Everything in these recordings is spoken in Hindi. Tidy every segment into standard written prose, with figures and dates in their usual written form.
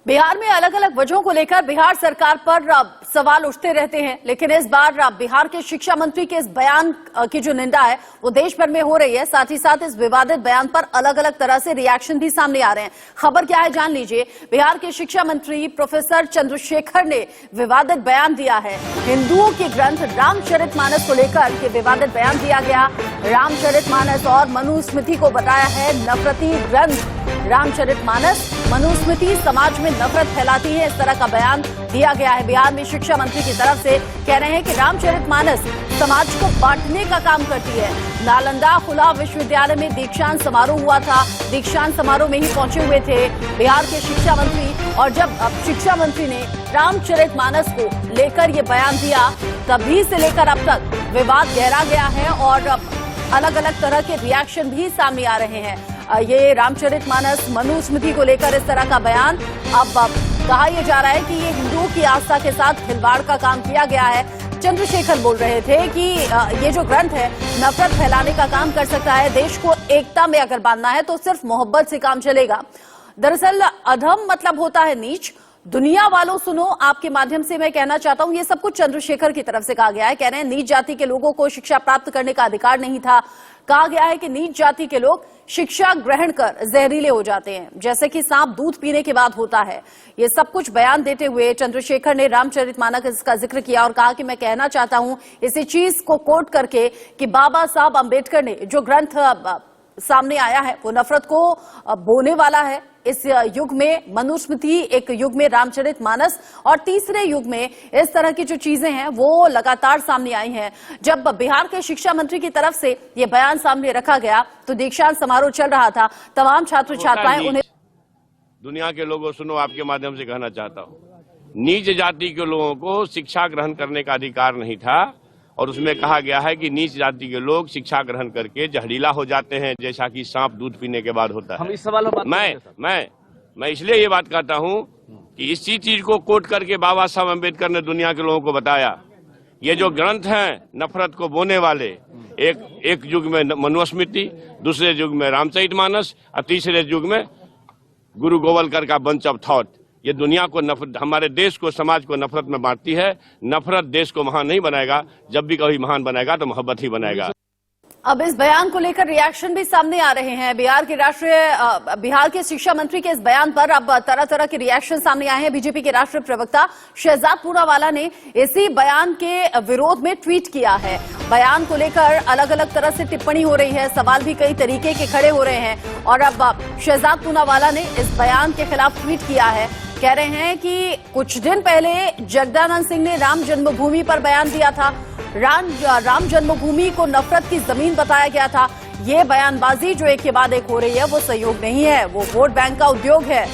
बिहार में अलग अलग वजहों को लेकर बिहार सरकार पर सवाल उठते रहते हैं, लेकिन इस बार बिहार के शिक्षा मंत्री के इस बयान की जो निंदा है वो देश भर में हो रही है। साथ ही साथ इस विवादित बयान पर अलग अलग तरह से रिएक्शन भी सामने आ रहे हैं। खबर क्या है जान लीजिए। बिहार के शिक्षा मंत्री प्रोफेसर चंद्रशेखर ने विवादित बयान दिया है। हिंदुओं के ग्रंथ रामचरितमानस को लेकर के विवादित बयान दिया गया। रामचरितमानस और मनुस्मृति को बताया है नफरती ग्रंथ। रामचरितमानस मनुस्मृति समाज में नफरत फैलाती है, इस तरह का बयान दिया गया है। बिहार में शिक्षा मंत्री की तरफ से कह रहे हैं कि रामचरितमानस समाज को बांटने का काम करती है। नालंदा खुला विश्वविद्यालय में दीक्षांत समारोह हुआ था। दीक्षांत समारोह में ही पहुंचे हुए थे बिहार के शिक्षा मंत्री, और जब शिक्षा मंत्री ने रामचरितमानस को लेकर ये बयान दिया, तभी से लेकर अब तक विवाद गहरा गया है और अलग अलग तरह के रिएक्शन भी सामने आ रहे हैं। ये रामचरितमानस मनुस्मृति को लेकर इस तरह का बयान, अब कहा यह जा रहा है कि ये हिंदुओं की आस्था के साथ खिलवाड़ का काम किया गया है। चंद्रशेखर बोल रहे थे कि ये जो ग्रंथ है नफरत फैलाने का काम कर सकता है। देश को एकता में अगर बांधना है तो सिर्फ मोहब्बत से काम चलेगा। दरअसल अधम मतलब होता है नीच। दुनिया वालों सुनो, आपके माध्यम से मैं कहना चाहता हूं, ये सब कुछ चंद्रशेखर की तरफ से कहा गया है। कह रहे हैं नीच जाति के लोगों को शिक्षा प्राप्त करने का अधिकार नहीं था। कहा गया है कि नीच जाति के लोग शिक्षा ग्रहण कर जहरीले हो जाते हैं, जैसे कि सांप दूध पीने के बाद होता है। ये सब कुछ बयान देते हुए चंद्रशेखर ने रामचरितमानस का जिक्र किया और कहा कि मैं कहना चाहता हूं इसी चीज को कोट करके कि बाबा साहब अंबेडकर ने जो ग्रंथ सामने आया है वो नफरत को बोने वाला है। इस युग में मनुस्मृति, एक युग में रामचरितमानस और तीसरे युग में इस तरह की जो चीजें हैं वो लगातार सामने आई हैं। जब बिहार के शिक्षा मंत्री की तरफ से ये बयान सामने रखा गया तो दीक्षांत समारोह चल रहा था। तमाम छात्र छात्राएं उन्हें दुनिया के लोगों सुनो, आपके माध्यम से कहना चाहता हूँ, नीच जाति के लोगों को शिक्षा ग्रहण करने का अधिकार नहीं था और उसमें कहा गया है कि नीच जाति के लोग शिक्षा ग्रहण करके जहरीला हो जाते हैं, जैसा कि सांप दूध पीने के बाद होता है। हम इस सवाल मैं इसलिए ये बात कहता हूँ कि इसी चीज को कोट करके बाबा साहब अम्बेडकर ने दुनिया के लोगों को बताया। ये जो ग्रंथ हैं नफरत को बोने वाले, एक युग में मनुस्मृति, दूसरे युग में रामचरितमानस और तीसरे युग में गुरु गोवलकर का बंच ऑफ थॉट, ये दुनिया को नफरत, हमारे देश को, समाज को नफरत में बांटती है। नफरत देश को महान नहीं बनाएगा, जब भी कभी महान बनाएगा तो मोहब्बत ही बनाएगा। अब इस बयान को लेकर रिएक्शन भी सामने आ रहे हैं। बिहार के शिक्षा मंत्री के इस बयान पर अब तरह तरह के रिएक्शन सामने आए हैं। बीजेपी के राष्ट्रीय प्रवक्ता शहजाद पूनावाला ने इसी बयान के विरोध में ट्वीट किया है। बयान को लेकर अलग अलग तरह से टिप्पणी हो रही है, सवाल भी कई तरीके के खड़े हो रहे हैं और अब शहजाद पूनावाला ने इस बयान के खिलाफ ट्वीट किया है। कह रहे हैं कि कुछ दिन पहले जगदानंद सिंह ने राम जन्मभूमि पर बयान दिया था। राम जन्मभूमि को नफरत की जमीन बताया गया था। ये बयानबाजी जो एक के बाद एक हो रही है वो सहयोग नहीं है, वो वोट बैंक का उद्योग है।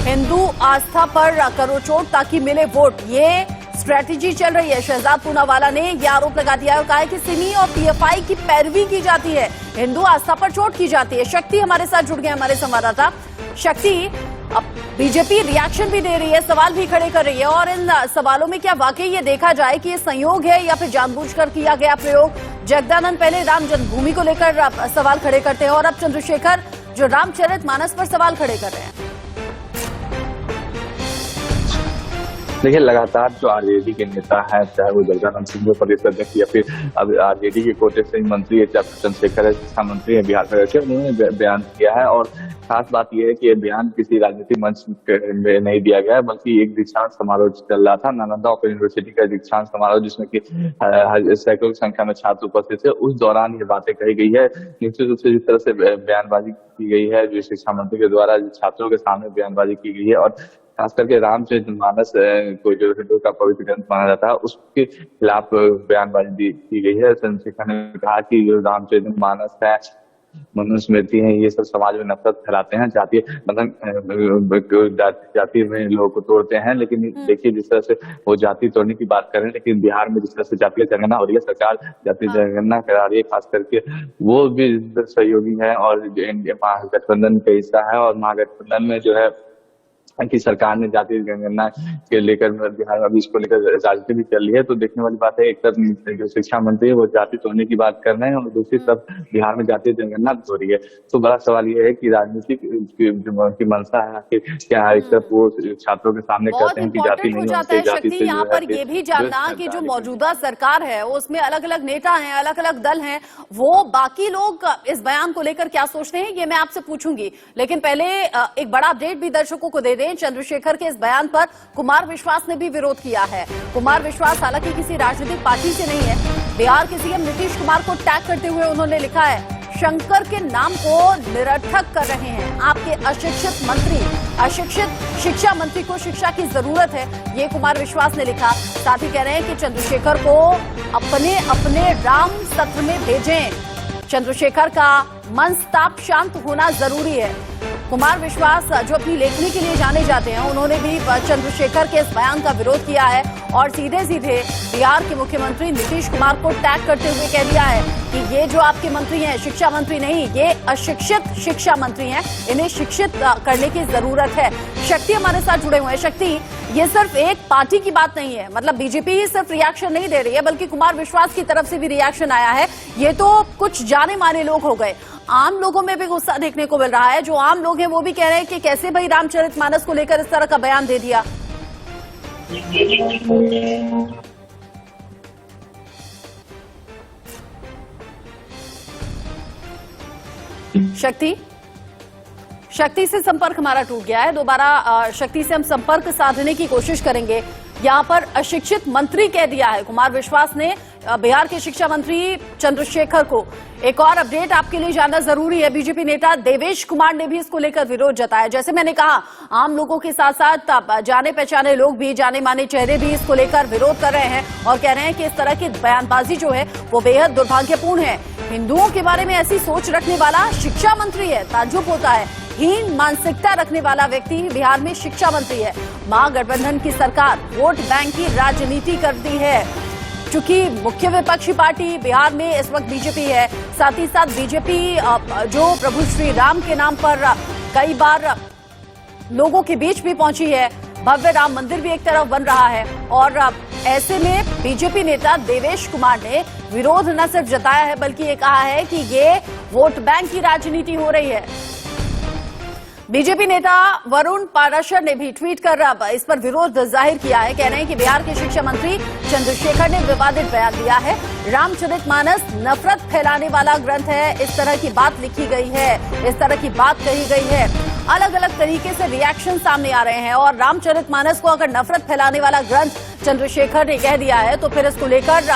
हिंदू आस्था पर करो चोट ताकि मिले वोट, ये स्ट्रेटेजी चल रही है। शहजाद पूनावाला ने यह आरोप लगा दिया और कहा है कि सिमी और पीएफआई की पैरवी की जाती है, हिंदू आस्था पर चोट की जाती है। शक्ति हमारे साथ जुड़ गए, हमारे संवाददाता शक्ति। अब बीजेपी रिएक्शन भी दे रही है, सवाल भी खड़े कर रही है और इन सवालों में क्या वाकई ये देखा जाए कि ये संयोग है या फिर जानबूझकर किया गया प्रयोग। जगदानंद पहले राम जन्मभूमि को लेकर सवाल खड़े करते हैं और अब चंद्रशेखर जो रामचरितमानस पर सवाल खड़े कर रहे हैं। देखिए, लगातार जो आरजेडी के नेता है, चाहे वो जगदानंद सिंह प्रदेश अध्यक्ष या फिर अब आरजेडी के कोटे से मंत्री है, चाहे चंद्रशेखर है, शिक्षा मंत्री है बिहार का, उन्होंने बयान दिया है। और खास बात यह है कि ये बयान किसी राजनीतिक मंच में नहीं दिया गया है, बल्कि एक दीक्षांत समारोह चल रहा था, नालंदा ओपन यूनिवर्सिटी का दीक्षांत समारोह, जिसमें कि सैकड़ों की संख्या में छात्र उपस्थित थे। उस दौरान ये बातें कही गई है। निश्चित रूप से जिस तरह से बयानबाजी की गई है, जो शिक्षा मंत्री के द्वारा छात्रों के सामने बयानबाजी की गई है और खास करके रामचरितमानस को जो हिंदू का पवित्र ग्रंथ माना जाता है उसके खिलाफ बयानबाजी की गई है। चंद्रशेखर ने कहा कि जो रामचरितमानस है, मनुस्मृति है, ये सब समाज में नफरत फैलाते हैं, जाति जाति में लोगों को तोड़ते हैं। लेकिन देखिए, जिस तरह से वो जाति तोड़ने की बात कर रहे हैं, लेकिन बिहार में जिस तरह से जातीय जनगणना हो रही है, सरकार जातीय जनगणना करा रही है, खास करके वो भी सहयोगी है और महागठबंधन का हिस्सा है। और महागठबंधन में जो है कि सरकार ने जातीय जनगणना के लेकर बिहार में अभी इसको लेकर राजनीति भी चल रही है। तो देखने वाली बात है, एक तरफ जो शिक्षा मंत्री है वो जाति तोड़ने की बात कर रहे हैं और दूसरी तरफ बिहार में जातीय जनगणना हो रही है। तो बड़ा सवाल ये है कि राजनीतिक की मंशा है कि क्या एक तरफ वो छात्रों के सामने कहते हैं कि जाति नहीं होती, जाति से यहाँ पर ये भी जानना कि जो मौजूदा सरकार है उसमें अलग अलग नेता हैं, अलग अलग दल हैं, वो बाकी लोग इस बयान को लेकर क्या सोचते हैं ये मैं आपसे पूछूंगी। लेकिन पहले एक बड़ा अपडेट भी दर्शकों को दे दें। चंद्रशेखर के इस बयान पर कुमार विश्वास ने भी विरोध किया है। कुमार विश्वास हालांकि किसी राजनीतिक पार्टी से नहीं है। बिहार के सीएम नीतीश कुमार को टैग करते हुए उन्होंने लिखा है, शंकर के नाम को निरर्थक कर रहे हैं आपके अशिक्षित मंत्री। अशिक्षित शिक्षा मंत्री को शिक्षा की जरूरत है, ये कुमार विश्वास ने लिखा। साथ ही कह रहे हैं कि चंद्रशेखर को अपने अपने राम सत्र में भेजें। चंद्रशेखर का मनस्ताप शांत होना जरूरी है। कुमार विश्वास जो अपनी लेखनी के लिए जाने जाते हैं, उन्होंने भी चंद्रशेखर के इस बयान का विरोध किया है और सीधे सीधे बिहार के मुख्यमंत्री नीतीश कुमार को टैग करते हुए कह दिया है कि ये जो आपके मंत्री हैं शिक्षा मंत्री नहीं, ये अशिक्षित शिक्षा मंत्री हैं, इन्हें शिक्षित करने की जरूरत है। शक्ति हमारे साथ जुड़े हुए हैं। शक्ति, ये सिर्फ एक पार्टी की बात नहीं है, मतलब बीजेपी ही सिर्फ रिएक्शन नहीं दे रही है बल्कि कुमार विश्वास की तरफ से भी रिएक्शन आया है। ये तो कुछ जाने माने लोग हो गए, आम लोगों में भी गुस्सा देखने को मिल रहा है। जो आम लोग हैं वो भी कह रहे हैं कि कैसे भाई रामचरितमानस को लेकर इस तरह का बयान दे दिया। शक्ति से संपर्क हमारा टूट गया है। दोबारा शक्ति से हम संपर्क साधने की कोशिश करेंगे। यहाँ पर अशिक्षित मंत्री कह दिया है कुमार विश्वास ने बिहार के शिक्षा मंत्री चंद्रशेखर को। एक और अपडेट आपके लिए जानना जरूरी है। बीजेपी नेता देवेश कुमार ने भी इसको लेकर विरोध जताया। जैसे मैंने कहा, आम लोगों के साथ साथ जाने पहचाने लोग भी, जाने माने चेहरे भी इसको लेकर विरोध कर रहे हैं और कह रहे हैं कि इस तरह की बयानबाजी जो है वो बेहद दुर्भाग्यपूर्ण है। हिंदुओं के बारे में ऐसी सोच रखने वाला शिक्षा मंत्री है, ताज्जुब होता है। हीन मानसिकता रखने वाला व्यक्ति बिहार में शिक्षा मंत्री है। महागठबंधन की सरकार वोट बैंक की राजनीति करती है। चूंकि मुख्य विपक्षी पार्टी बिहार में इस वक्त बीजेपी है, साथ ही साथ बीजेपी जो प्रभु श्री राम के नाम पर कई बार लोगों के बीच भी पहुंची है। भव्य राम मंदिर भी एक तरफ बन रहा है और ऐसे में बीजेपी नेता देवेश कुमार ने विरोध न सिर्फ जताया है बल्कि ये कहा है कि ये वोट बैंक की राजनीति हो रही है। बीजेपी नेता वरुण पाराशर ने भी ट्वीट कर इस पर विरोध जाहिर किया है। कह रहे हैं कि बिहार के शिक्षा मंत्री चंद्रशेखर ने विवादित बयान दिया है। रामचरितमानस नफरत फैलाने वाला ग्रंथ है, इस तरह की बात लिखी गई है, इस तरह की बात कही गई है। अलग अलग तरीके से रिएक्शन सामने आ रहे हैं और रामचरितमानस को अगर नफरत फैलाने वाला ग्रंथ चंद्रशेखर ने कह दिया है तो फिर इसको लेकर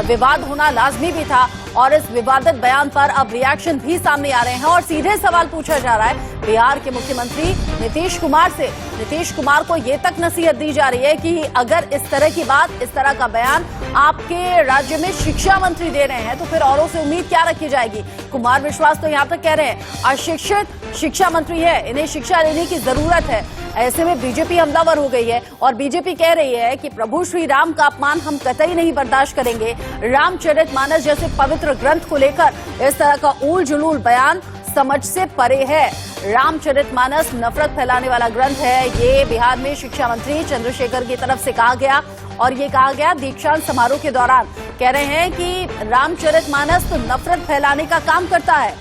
विवाद होना लाजमी भी था और इस विवादित बयान पर अब रिएक्शन भी सामने आ रहे हैं और सीधे सवाल पूछा जा रहा है बिहार के मुख्यमंत्री नीतीश कुमार से। नीतीश कुमार को ये तक नसीहत दी जा रही है कि अगर इस तरह की बात, इस तरह का बयान आपके राज्य में शिक्षा मंत्री दे रहे हैं तो फिर औरों से उम्मीद क्या रखी जाएगी। कुमार विश्वास तो यहाँ तक कह रहे हैं अशिक्षित शिक्षा मंत्री है, इन्हें शिक्षा लेने की जरूरत है। ऐसे में बीजेपी हमलावर हो गई है और बीजेपी कह रही है कि प्रभु श्री राम का अपमान हम कतई नहीं बर्दाश्त करेंगे। रामचरितमानस जैसे पवित्र ग्रंथ को लेकर इस तरह का ऊल जुलूल बयान समझ से परे है। रामचरितमानस नफरत फैलाने वाला ग्रंथ है, ये बिहार में शिक्षा मंत्री चंद्रशेखर की तरफ से कहा गया और ये कहा गया दीक्षांत समारोह के दौरान। कह रहे हैं कि रामचरितमानस तो नफरत फैलाने का काम करता है।